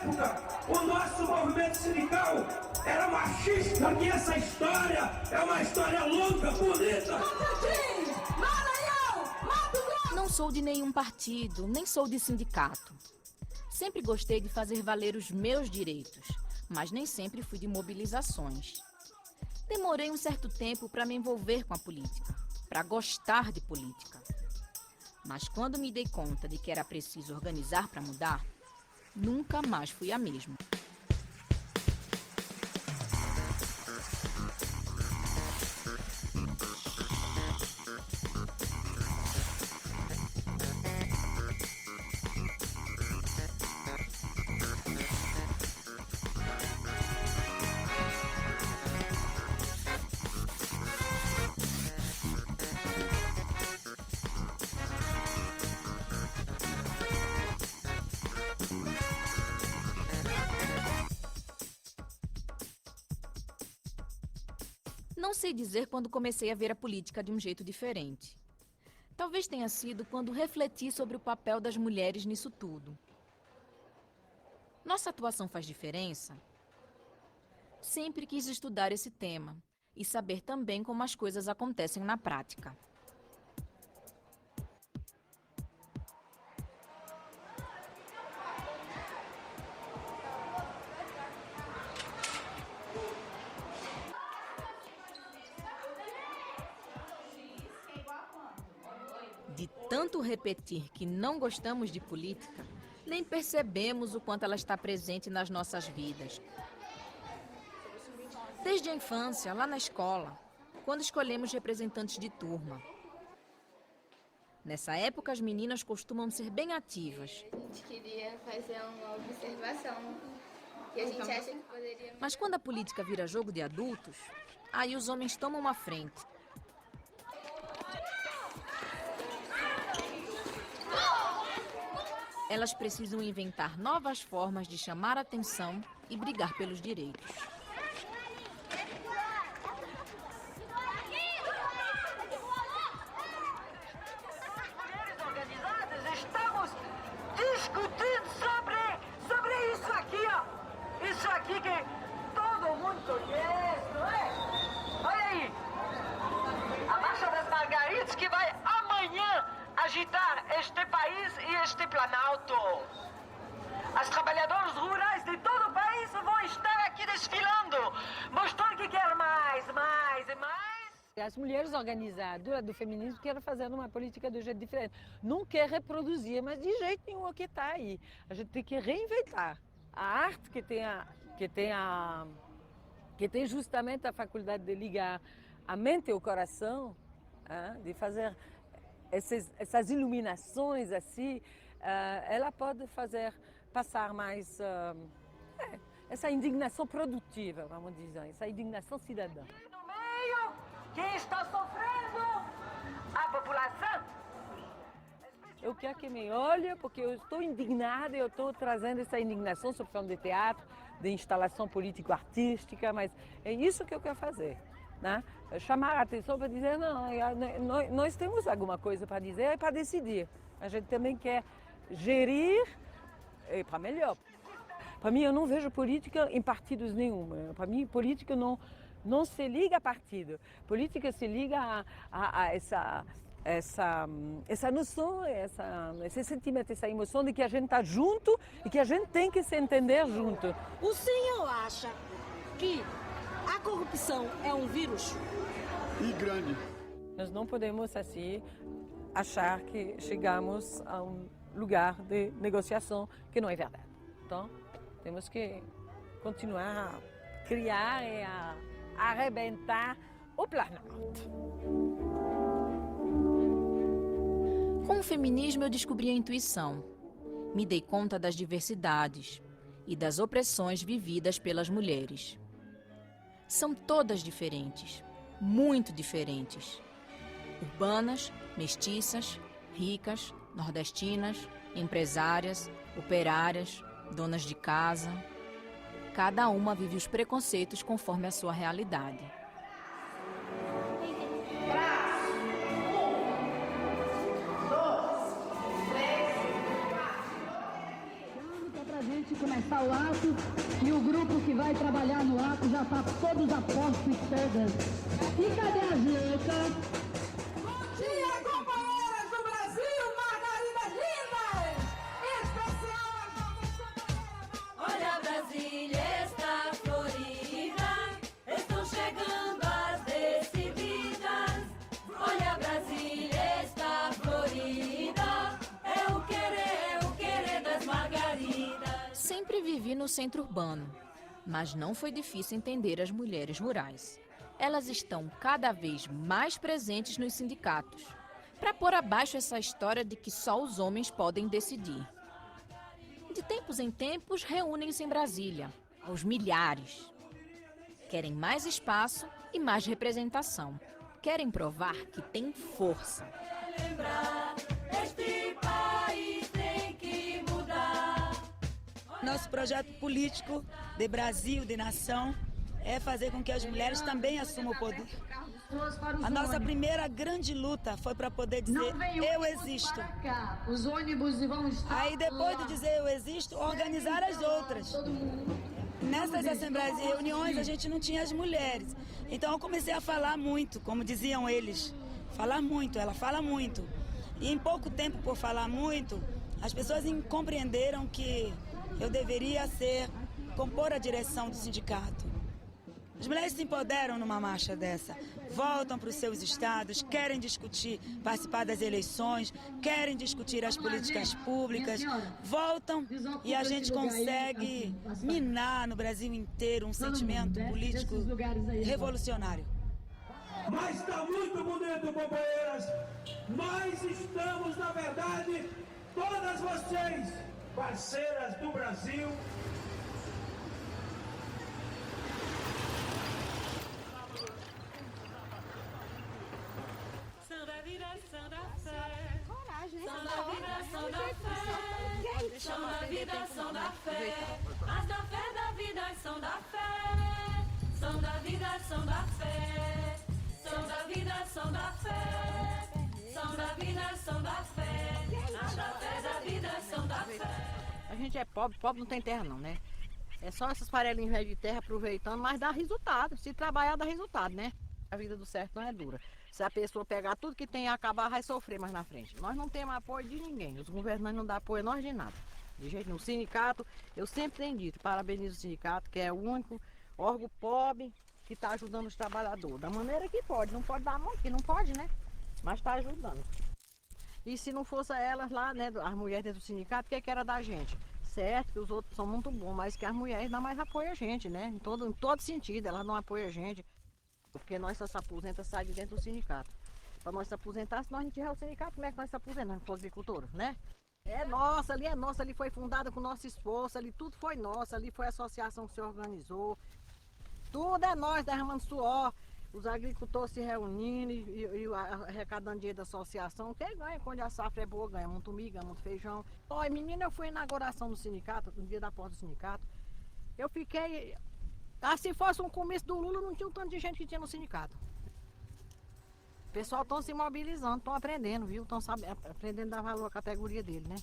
época, o nosso movimento sindical era machista, porque essa história é uma história longa, bonita. Não sou de nenhum partido, nem sou de sindicato. Sempre gostei de fazer valer os meus direitos, mas nem sempre fui de mobilizações. Demorei um certo tempo para me envolver com a política, para gostar de política. Mas quando me dei conta de que era preciso organizar para mudar, nunca mais fui a mesma. Não sei dizer quando comecei a ver a política de um jeito diferente. Talvez tenha sido quando refleti sobre o papel das mulheres nisso tudo. Nossa atuação faz diferença? Sempre quis estudar esse tema e saber também como as coisas acontecem na prática. De tanto repetir que não gostamos de política, nem percebemos o quanto ela está presente nas nossas vidas. Desde a infância, lá na escola, quando escolhemos representantes de turma. Nessa época, as meninas costumam ser bem ativas. A gente queria fazer uma observação e a gente acha que poderia... Mas quando a política vira jogo de adultos, aí os homens tomam a frente. Elas precisam inventar novas formas de chamar a atenção e brigar pelos direitos. Mulheres organizadas, estamos discutindo sobre isso aqui, ó. Isso aqui que todo mundo conhece, não é? Olha aí. A Marcha das Margaridas que vai amanhã agitar este país e este planalto. As trabalhadoras rurais de todo o país vão estar aqui desfilando, mostrando que quer mais e mais. As mulheres organizadoras do feminismo querem fazer uma política de um jeito diferente. Não quer reproduzir, mas de jeito nenhum o que está aí. A gente tem que reinventar. A arte que tem justamente a faculdade de ligar a mente e o coração, de fazer essas iluminações assim, ela pode fazer passar mais essa indignação produtiva, vamos dizer, essa indignação cidadã. No meio, quem está sofrendo? A população. Eu quero que me olhe, porque eu estou indignada, eu estou trazendo essa indignação sobre forma de teatro, de instalação político-artística, mas é isso que eu quero fazer. Né? Chamar a atenção para dizer, não, nós temos alguma coisa para dizer e para decidir. A gente também quer gerir para melhor. Para mim, eu não vejo política em partidos nenhum. Para mim, política não se liga a partido. Política se liga a essa noção, esse sentimento, essa emoção de que a gente está junto e que a gente tem que se entender junto. O senhor acha que a corrupção é um vírus? E grande. Nós não podemos, assim, achar que chegamos a um lugar de negociação que não é verdade. Então, temos que continuar a criar e a arrebentar o Planalto. Com o feminismo, eu descobri a intuição. Me dei conta das diversidades e das opressões vividas pelas mulheres. São todas diferentes, muito diferentes. Urbanas, mestiças, ricas, nordestinas, empresárias, operárias, donas de casa. Cada uma vive os preconceitos conforme a sua realidade. gente começar o ato e o grupo que vai trabalhar no ato já está todos a postos todas. E cadê a Juca? Bom dia, companheiras do Brasil, Margarida lindas! Especial às nossas companheiras. Olha, Brasília está florida, estão chegando as decididas. Olha, Brasília está florida, é o querer das Margaridas. Sempre vivi no centro urbano, mas não foi difícil entender as mulheres rurais. Elas estão cada vez mais presentes nos sindicatos, para pôr abaixo essa história de que só os homens podem decidir. De tempos em tempos, reúnem-se em Brasília, aos milhares. Querem mais espaço e mais representação. Querem provar que tem força. Lembrar, este país tem que mudar. Nosso projeto político de Brasil, de nação, é fazer com que as mulheres também assumam o poder. A nossa primeira grande luta foi para poder dizer eu existo. Os ônibus vão estar. Aí depois de dizer eu existo, organizar as outras. Nessas assembleias e reuniões a gente não tinha as mulheres. Então eu comecei a falar muito, como diziam eles. Falar muito, ela fala muito. E em pouco tempo, por falar muito, as pessoas compreenderam que eu deveria compor a direção do sindicato. As mulheres se empoderam numa marcha dessa, voltam para os seus estados, querem discutir, participar das eleições, querem discutir as políticas públicas, voltam e a gente consegue minar no Brasil inteiro um sentimento político revolucionário. Mas está muito bonito, companheiras. Nós estamos, na verdade, todas vocês, parceiras do Brasil. São da vida, são da fé. Coragem, são da vida, são da fé. São da vida, são da fé. As da fé da vida são da fé. São da vida, são da fé. São da vida, são da fé. São da vida, são da fé. As da fé da vida são da fé. A gente é pobre, pobre não tem terra não, né? É só essas farelinhas de terra aproveitando, mas dá resultado. Se trabalhar, dá resultado, né? A vida do certo não é dura. Se a pessoa pegar tudo que tem e acabar, vai sofrer mais na frente. Nós não temos apoio de ninguém. Os governantes não dão apoio a nós de nada. De jeito nenhum. O sindicato, eu sempre tenho dito, parabenizo o sindicato, que é o único órgão pobre que está ajudando os trabalhadores. Da maneira que pode. Não pode dar a mão, que não pode, né? Mas está ajudando. E se não fosse elas lá, né, as mulheres dentro do sindicato, o que era da gente? Certo que os outros são muito bons, mas que as mulheres dão mais apoio a gente, né? Em todo sentido, elas dão apoio a gente. Porque nós só se aposenta, sai de dentro do sindicato. Para nós se aposentar, se nós não tiver o sindicato, como é que nós se aposentamos? For agricultura, né? É nossa, ali foi fundada com nosso esforço, ali tudo foi nosso, ali foi a associação que se organizou. Tudo é nós, derramando suor, os agricultores se reunindo e arrecadando dinheiro da associação. Quem ganha quando a safra é boa, ganha muito milho, ganha muito feijão. Olha, menina, eu fui na inauguração do sindicato, no dia da porta do sindicato. Eu fiquei... Ah, se fosse um começo do Lula, não tinha o tanto de gente que tinha no sindicato. O pessoal estão se mobilizando, estão aprendendo, viu? Estão aprendendo a dar valor à categoria dele, né?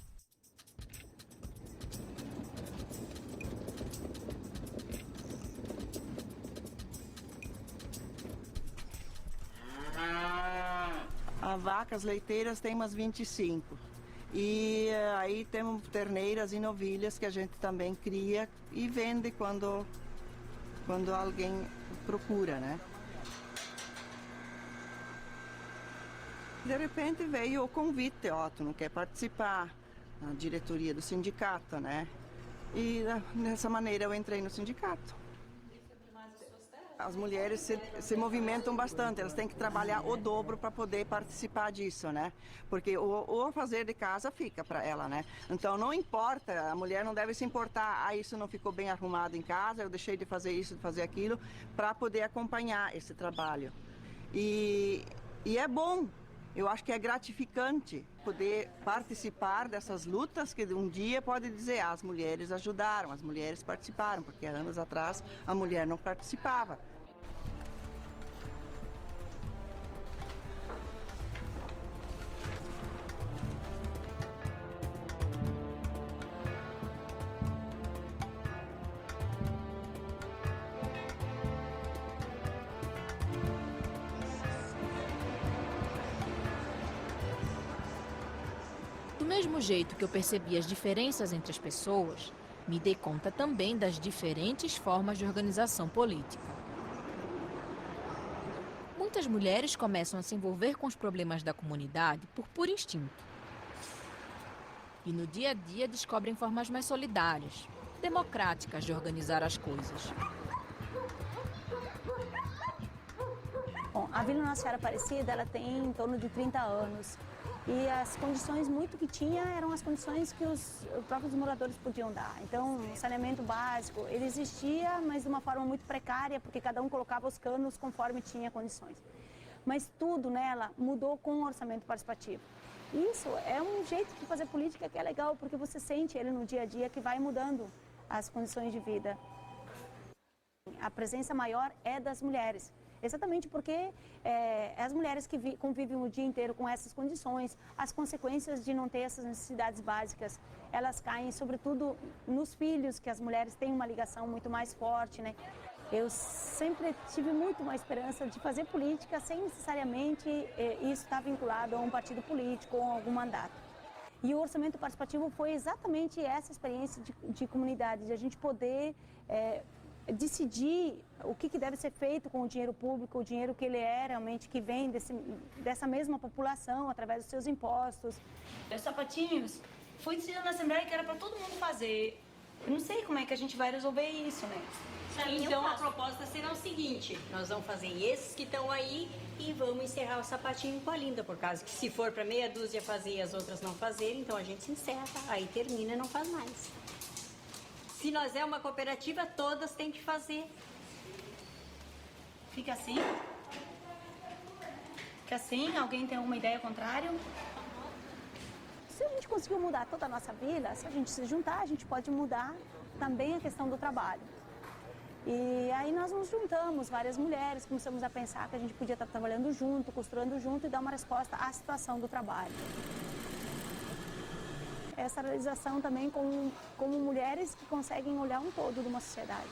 A vacas leiteiras tem umas 25. E aí temos terneiras e novilhas que a gente também cria e vende quando alguém procura, né? De repente veio o convite, ó, tu não quer participar na diretoria do sindicato, né? E dessa maneira eu entrei no sindicato. As mulheres se movimentam bastante, elas têm que trabalhar o dobro para poder participar disso, né? Porque o fazer de casa fica para ela, né? Então não importa, a mulher não deve se importar, isso não ficou bem arrumado em casa, eu deixei de fazer isso, de fazer aquilo, para poder acompanhar esse trabalho. E é bom, eu acho que é gratificante poder participar dessas lutas que um dia pode dizer, as mulheres ajudaram, as mulheres participaram, porque anos atrás a mulher não participava. mesmo jeito que eu percebi as diferenças entre as pessoas, me dei conta também das diferentes formas de organização política. Muitas mulheres começam a se envolver com os problemas da comunidade por puro instinto. E no dia a dia descobrem formas mais solidárias, democráticas de organizar as coisas. Bom, a Vila Nossa Senhora Aparecida, ela tem em torno de 30 anos. E as condições muito que tinha eram as condições que os próprios moradores podiam dar. Então, o saneamento básico, ele existia, mas de uma forma muito precária, porque cada um colocava os canos conforme tinha condições. Mas tudo nela mudou com o orçamento participativo. Isso é um jeito de fazer política que é legal, porque você sente ele no dia a dia que vai mudando as condições de vida. A presença maior é das mulheres. Exatamente porque as mulheres que convivem o dia inteiro com essas condições, as consequências de não ter essas necessidades básicas, elas caem sobretudo nos filhos, que as mulheres têm uma ligação muito mais forte, né? Eu sempre tive muito uma esperança de fazer política sem necessariamente isso estar vinculado a um partido político ou a algum mandato. E o orçamento participativo foi exatamente essa experiência de comunidade, de a gente poder decidir o que deve ser feito com o dinheiro público, o dinheiro que ele é realmente, que vem dessa mesma população, através dos seus impostos. Os sapatinhos foi decidido na Assembleia que era para todo mundo fazer. Eu não sei como é que a gente vai resolver isso, né? Então a proposta será o seguinte, nós vamos fazer esses que estão aí e vamos encerrar o sapatinho com a Linda, por causa que se for para meia dúzia fazer e as outras não fazerem, então a gente se encerra, aí termina e não faz mais. Se nós é uma cooperativa, todas têm que fazer. Fica assim? Fica assim? Alguém tem alguma ideia contrária? Se a gente conseguiu mudar toda a nossa vila, se a gente se juntar, a gente pode mudar também a questão do trabalho. E aí nós nos juntamos, várias mulheres, começamos a pensar que a gente podia estar trabalhando junto, costurando junto e dar uma resposta à situação do trabalho. Essa realização também como mulheres que conseguem olhar um todo de uma sociedade.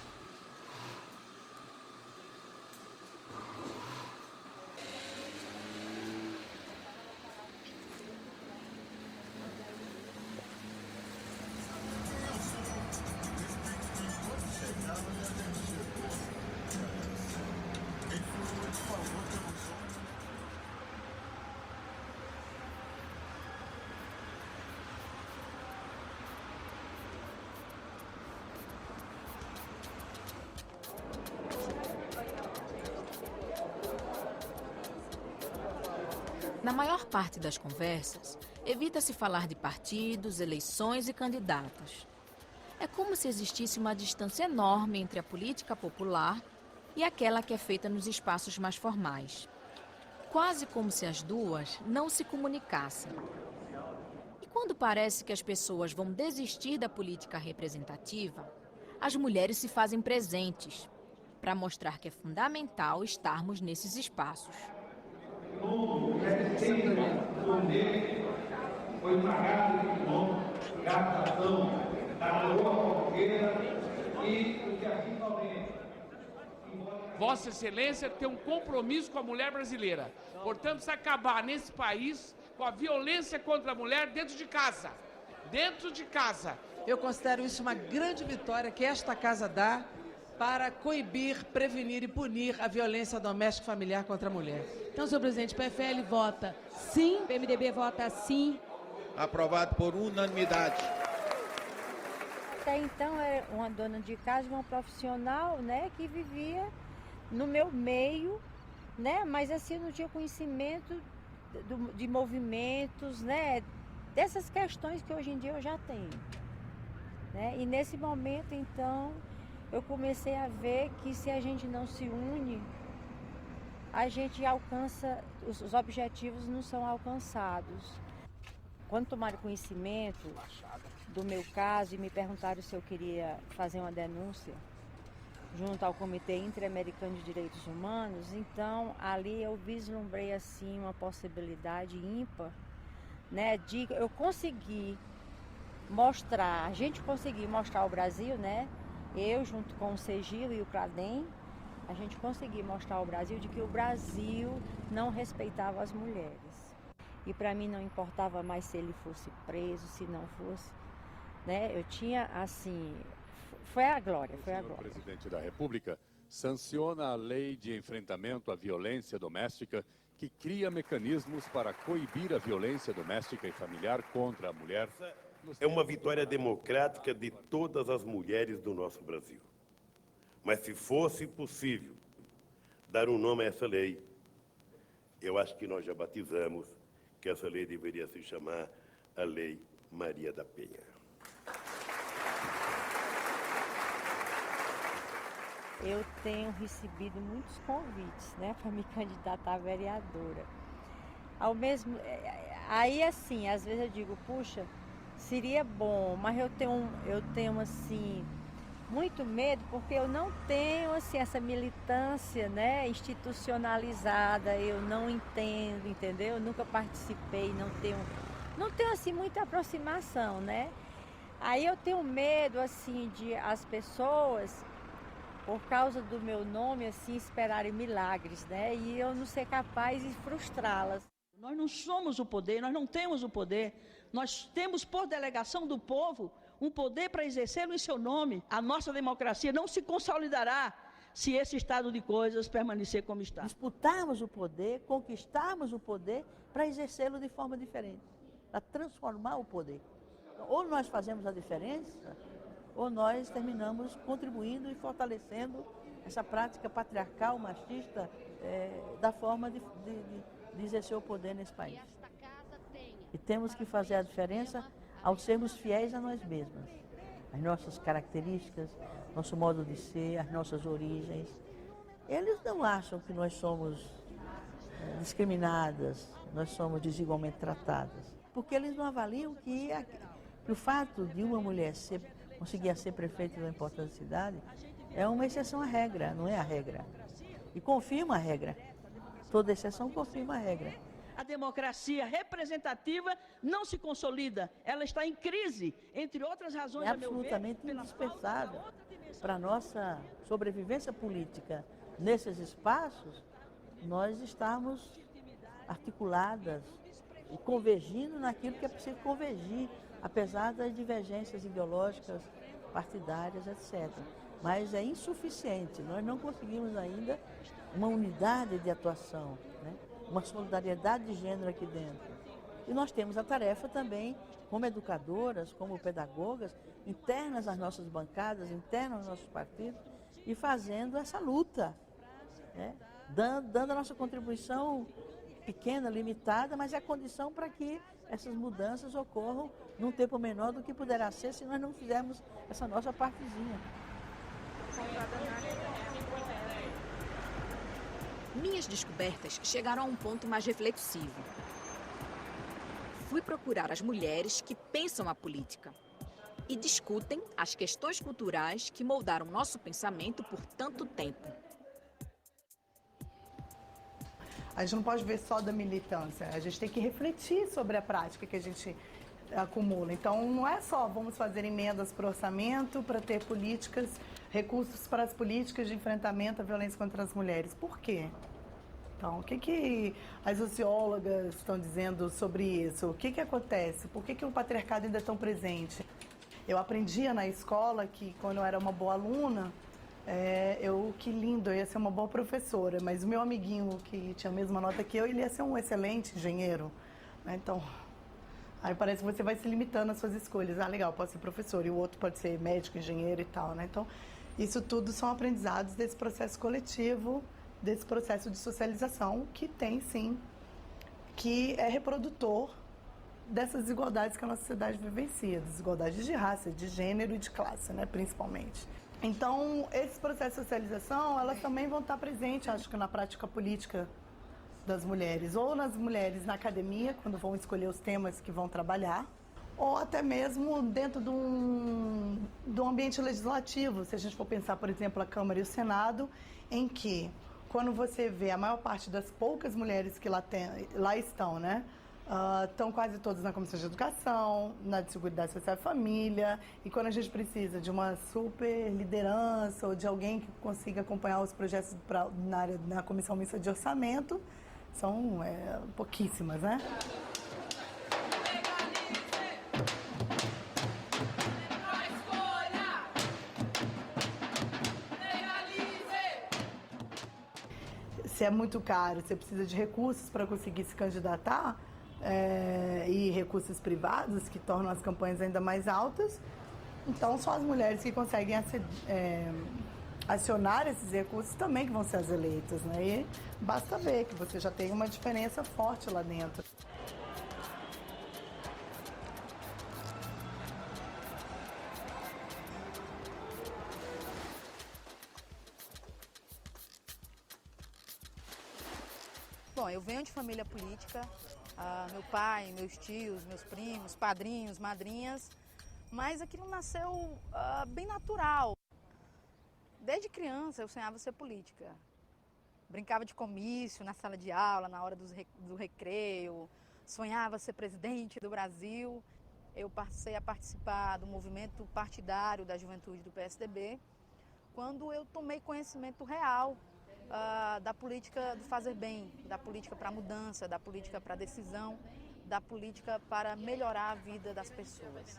Na maior parte das conversas, evita-se falar de partidos, eleições e candidatos. É como se existisse uma distância enorme entre a política popular e aquela que é feita nos espaços mais formais. Quase como se as duas não se comunicassem. E quando parece que as pessoas vão desistir da política representativa, as mulheres se fazem presentes para mostrar que é fundamental estarmos nesses espaços. Foi pagado de quilômetros, gastação, da rua qualquer e o que aqui talvez. Vossa Excelência tem um compromisso com a mulher brasileira. Portanto, se acabar nesse país com a violência contra a mulher dentro de casa. Dentro de casa. Eu considero isso uma grande vitória que esta casa dá para coibir, prevenir e punir a violência doméstica e familiar contra a mulher. Então, senhor presidente, o PFL vota sim, o PMDB vota sim. Aprovado por unanimidade. Até então, era uma dona de casa, uma profissional, né, que vivia no meu meio, né, mas assim, eu não tinha conhecimento de movimentos, né, dessas questões que hoje em dia eu já tenho. Né? E nesse momento, então, eu comecei a ver que se a gente não se une, a gente alcança, os objetivos não são alcançados. Quando tomaram conhecimento do meu caso e me perguntaram se eu queria fazer uma denúncia junto ao Comitê Interamericano de Direitos Humanos, então ali eu vislumbrei assim uma possibilidade ímpar, né, de eu conseguir mostrar, a gente conseguir mostrar ao Brasil, né, eu junto com o Segilo e o Cladem, a gente conseguir mostrar ao Brasil de que o Brasil não respeitava as mulheres. e para mim não importava mais se ele fosse preso, se não fosse, né? Eu tinha, assim, foi a glória, foi a glória. O presidente da República sanciona a lei de enfrentamento à violência doméstica, que cria mecanismos para coibir a violência doméstica e familiar contra a mulher. É uma vitória democrática de todas as mulheres do nosso Brasil. Mas se fosse possível dar um nome a essa lei, eu acho que nós já batizamos que essa lei deveria se chamar a Lei Maria da Penha. Eu tenho recebido muitos convites, né, para me candidatar a vereadora. Aí assim, às vezes eu digo, puxa, seria bom, mas eu tenho assim muito medo, porque eu não tenho assim essa militância, né, institucionalizada, eu não entendo, entendeu? Eu nunca participei, não tenho assim muita aproximação, né? Aí eu tenho medo assim de as pessoas, por causa do meu nome, assim, esperarem milagres, né? E eu não ser capaz de frustrá-las. Nós não somos o poder, nós não temos o poder. Nós temos, por delegação do povo, um poder para exercê-lo em seu nome. A nossa democracia não se consolidará se esse estado de coisas permanecer como está. Disputarmos o poder, conquistarmos o poder para exercê-lo de forma diferente, para transformar o poder. Ou nós fazemos a diferença, ou nós terminamos contribuindo e fortalecendo essa prática patriarcal, machista, da forma de exercer o poder nesse país. E temos que fazer a diferença ao sermos fiéis a nós mesmas, as nossas características, nosso modo de ser, as nossas origens. Eles não acham que nós somos discriminadas, nós somos desigualmente tratadas, porque eles não avaliam que o fato de uma mulher conseguir ser prefeito de uma importante cidade é uma exceção à regra, não é a regra. E confirma a regra. Toda exceção confirma a regra. A democracia representativa não se consolida, ela está em crise, entre outras razões, é absolutamente indispensável para a nossa sobrevivência política nesses espaços, nós estarmos articuladas e convergindo naquilo que é preciso convergir, apesar das divergências ideológicas, partidárias, etc. Mas é insuficiente, nós não conseguimos ainda uma unidade de atuação, né? Uma solidariedade de gênero aqui dentro. E nós temos a tarefa também, como educadoras, como pedagogas, internas às nossas bancadas, internas aos nossos partidos, e fazendo essa luta, né? Dando a nossa contribuição pequena, limitada, mas é a condição para que essas mudanças ocorram num tempo menor do que poderá ser se nós não fizermos essa nossa partezinha. Minhas descobertas chegaram a um ponto mais reflexivo. Fui procurar as mulheres que pensam a política e discutem as questões culturais que moldaram nosso pensamento por tanto tempo. A gente não pode ver só da militância, a gente tem que refletir sobre a prática que a gente acumula. Então, não é só vamos fazer emendas para o orçamento, para ter políticas, recursos para as políticas de enfrentamento à violência contra as mulheres. Por quê? Então, o que as sociólogas estão dizendo sobre isso? O que acontece? Por que o patriarcado ainda é tão presente? Eu aprendia na escola que, quando eu era uma boa aluna, que lindo, eu ia ser uma boa professora, mas o meu amiguinho que tinha a mesma nota que eu, ele ia ser um excelente engenheiro, né? Então, aí parece que você vai se limitando às suas escolhas. Ah, legal, pode ser professor, e o outro pode ser médico, engenheiro e tal, né? Então, isso tudo são aprendizados desse processo coletivo, desse processo de socialização, que tem, sim, que é reprodutor dessas desigualdades que a nossa sociedade vivencia, desigualdades de raça, de gênero e de classe, né, principalmente. Então, esse processo de socialização, elas também vão estar presentes, acho que na prática política das mulheres, ou nas mulheres na academia, quando vão escolher os temas que vão trabalhar, ou até mesmo dentro de um ambiente legislativo, se a gente for pensar, por exemplo, a Câmara e o Senado, em que, quando você vê a maior parte das poucas mulheres que lá estão, né, estão quase todas na Comissão de Educação, na de Seguridade Social e Família, e quando a gente precisa de uma super liderança ou de alguém que consiga acompanhar os projetos na Comissão Mista de Orçamento, São pouquíssimas, né? Se é muito caro, você precisa de recursos para conseguir se candidatar, e recursos privados que tornam as campanhas ainda mais altas. Então, só as mulheres que conseguem acionar esses recursos também que vão ser as eleitas, né? E basta ver que você já tem uma diferença forte lá dentro. Bom, eu venho de família política, meu pai, meus tios, meus primos, padrinhos, madrinhas, mas aquilo nasceu bem natural. Desde criança eu sonhava ser política. Brincava de comício na sala de aula, na hora do recreio, sonhava ser presidente do Brasil. Eu passei a participar do movimento partidário da juventude do PSDB, quando eu tomei conhecimento real da política do fazer bem, da política para a mudança, da política para a decisão, da política para melhorar a vida das pessoas.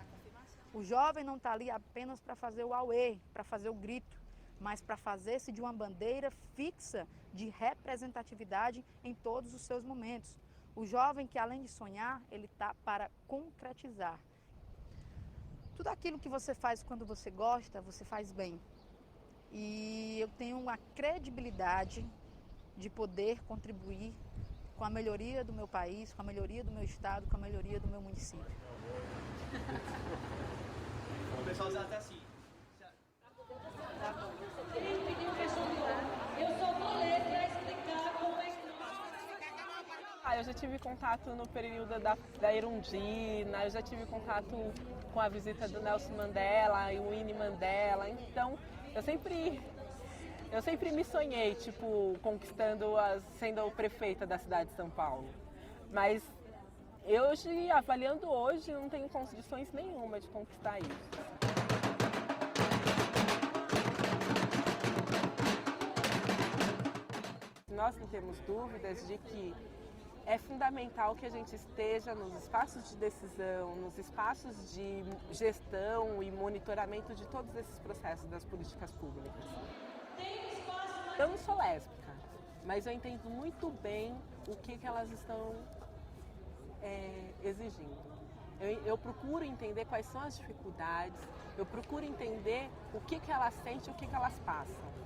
O jovem não está ali apenas para fazer o auê, para fazer o grito, mas para fazer-se de uma bandeira fixa de representatividade em todos os seus momentos. O jovem que, além de sonhar, ele está para concretizar. Tudo aquilo que você faz quando você gosta, você faz bem. E eu tenho uma credibilidade de poder contribuir com a melhoria do meu país, com a melhoria do meu estado, com a melhoria do meu município. O pessoal usa até assim. Eu só vou ler para explicar como é que... Eu já tive contato no período da Erundina, eu já tive contato com a visita do Nelson Mandela e o Winnie Mandela, então eu sempre me sonhei, sendo prefeita da cidade de São Paulo. Mas avaliando hoje, não tenho condições nenhuma de conquistar isso. Nós não temos dúvidas de que é fundamental que a gente esteja nos espaços de decisão, nos espaços de gestão e monitoramento de todos esses processos das políticas públicas. Eu não sou lésbica, mas eu entendo muito bem o que elas estão exigindo. Eu procuro entender quais são as dificuldades, eu procuro entender o que elas sentem, o que elas passam.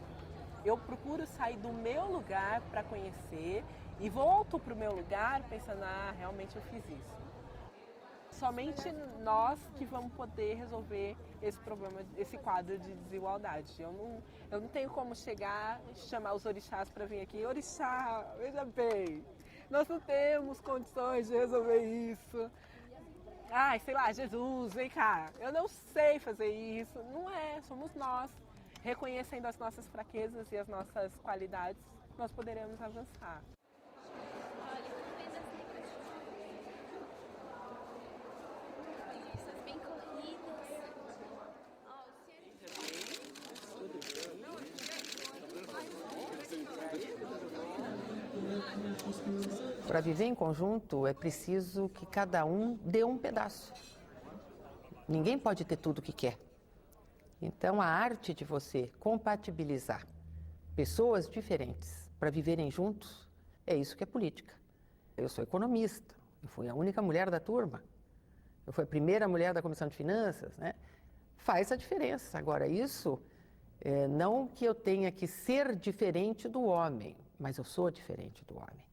Eu procuro sair do meu lugar para conhecer e volto para o meu lugar pensando, realmente eu fiz isso. Somente nós que vamos poder resolver esse problema, esse quadro de desigualdade. Eu não tenho como chegar e chamar os orixás para vir aqui. Orixá, veja bem, nós não temos condições de resolver isso. Sei lá, Jesus, vem cá. Eu não sei fazer isso. Não somos nós. Reconhecendo as nossas fraquezas e as nossas qualidades, nós poderemos avançar. Para viver em conjunto é preciso que cada um dê um pedaço. Ninguém pode ter tudo o que quer. Então, a arte de você compatibilizar pessoas diferentes para viverem juntos, é isso que é política. Eu sou economista, eu fui a única mulher da turma, eu fui a primeira mulher da Comissão de Finanças, né? Faz a diferença. Agora, isso, não que eu tenha que ser diferente do homem, mas eu sou diferente do homem.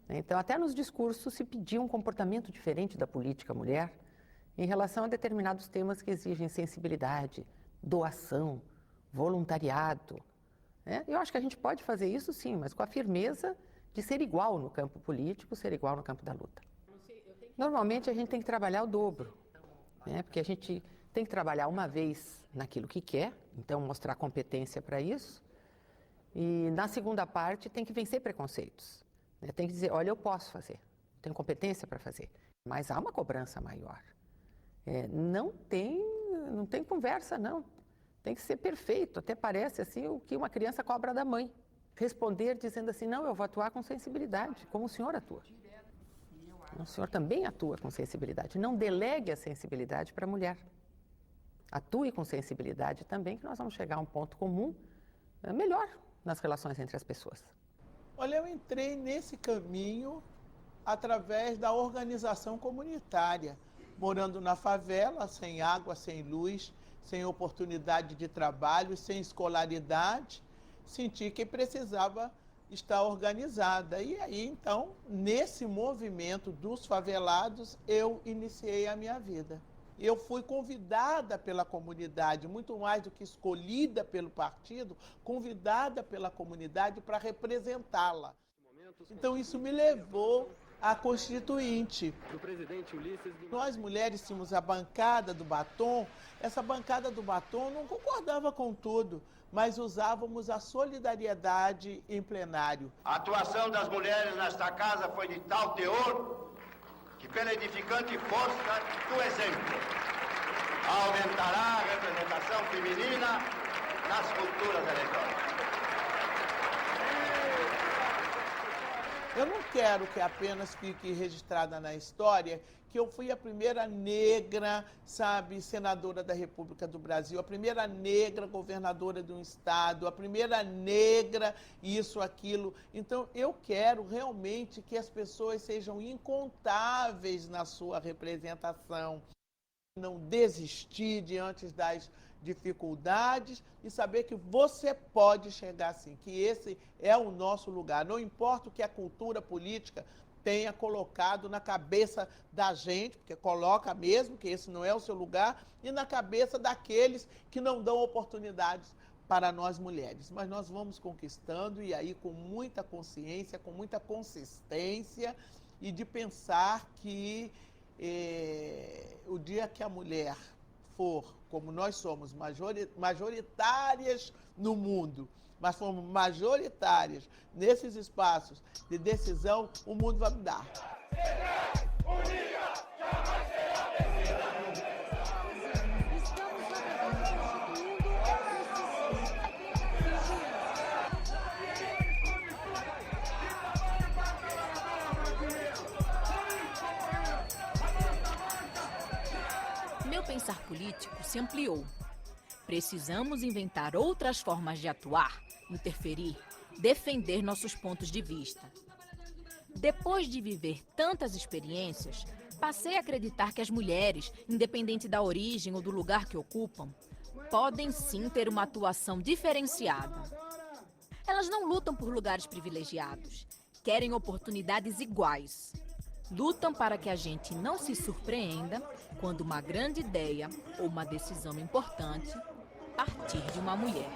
Então, até nos discursos se pedia um comportamento diferente da política mulher em relação a determinados temas que exigem sensibilidade, doação, voluntariado. Eu acho que a gente pode fazer isso sim, mas com a firmeza de ser igual no campo político, ser igual no campo da luta. Normalmente a gente tem que trabalhar o dobro, porque a gente tem que trabalhar uma vez naquilo que quer, então mostrar competência para isso, e na segunda parte tem que vencer preconceitos. Tem que dizer, olha, eu posso fazer, tenho competência para fazer, mas há uma cobrança maior. Não tem conversa, não. Tem que ser perfeito. Até parece assim o que uma criança cobra da mãe. responder dizendo assim, não, eu vou atuar com sensibilidade, como o senhor atua. O senhor também atua com sensibilidade. Não delegue a sensibilidade para a mulher. Atue com sensibilidade também, que nós vamos chegar a um ponto comum melhor nas relações entre as pessoas. Olha, eu entrei nesse caminho através da organização comunitária, morando na favela, sem água, sem luz, sem oportunidade de trabalho, sem escolaridade, senti que precisava estar organizada. E aí, então, nesse movimento dos favelados, eu iniciei a minha vida. Eu fui convidada pela comunidade, muito mais do que escolhida pelo partido, convidada pela comunidade para representá-la. Então, isso me levou à Constituinte. Nós, mulheres, tínhamos a bancada do batom. Essa bancada do batom não concordava com tudo, mas usávamos a solidariedade em plenário. A atuação das mulheres nesta casa foi de tal teor que, pela edificante força do exemplo, aumentará a representação feminina nas futuras eleições. Eu não quero que apenas fique registrada na história que eu fui a primeira negra, sabe, senadora da República do Brasil, a primeira negra governadora de um estado, a primeira negra isso, aquilo. Então, eu quero realmente que as pessoas sejam incontáveis na sua representação. Não desistir diante das dificuldades e saber que você pode chegar assim, que esse é o nosso lugar. Não importa o que a cultura política tenha colocado na cabeça da gente, porque coloca mesmo que esse não é o seu lugar, e na cabeça daqueles que não dão oportunidades para nós mulheres. Mas nós vamos conquistando, e aí com muita consciência, com muita consistência, e de pensar que o dia que a mulher for, como nós somos majoritárias no mundo, mas fomos majoritárias nesses espaços de decisão, o mundo vai mudar. Meu pensar político se ampliou. Precisamos inventar outras formas de atuar, interferir, defender nossos pontos de vista. Depois de viver tantas experiências, passei a acreditar que as mulheres, independente da origem ou do lugar que ocupam, podem sim ter uma atuação diferenciada. Elas não lutam por lugares privilegiados, querem oportunidades iguais. Lutam para que a gente não se surpreenda quando uma grande ideia ou uma decisão importante partir de uma mulher.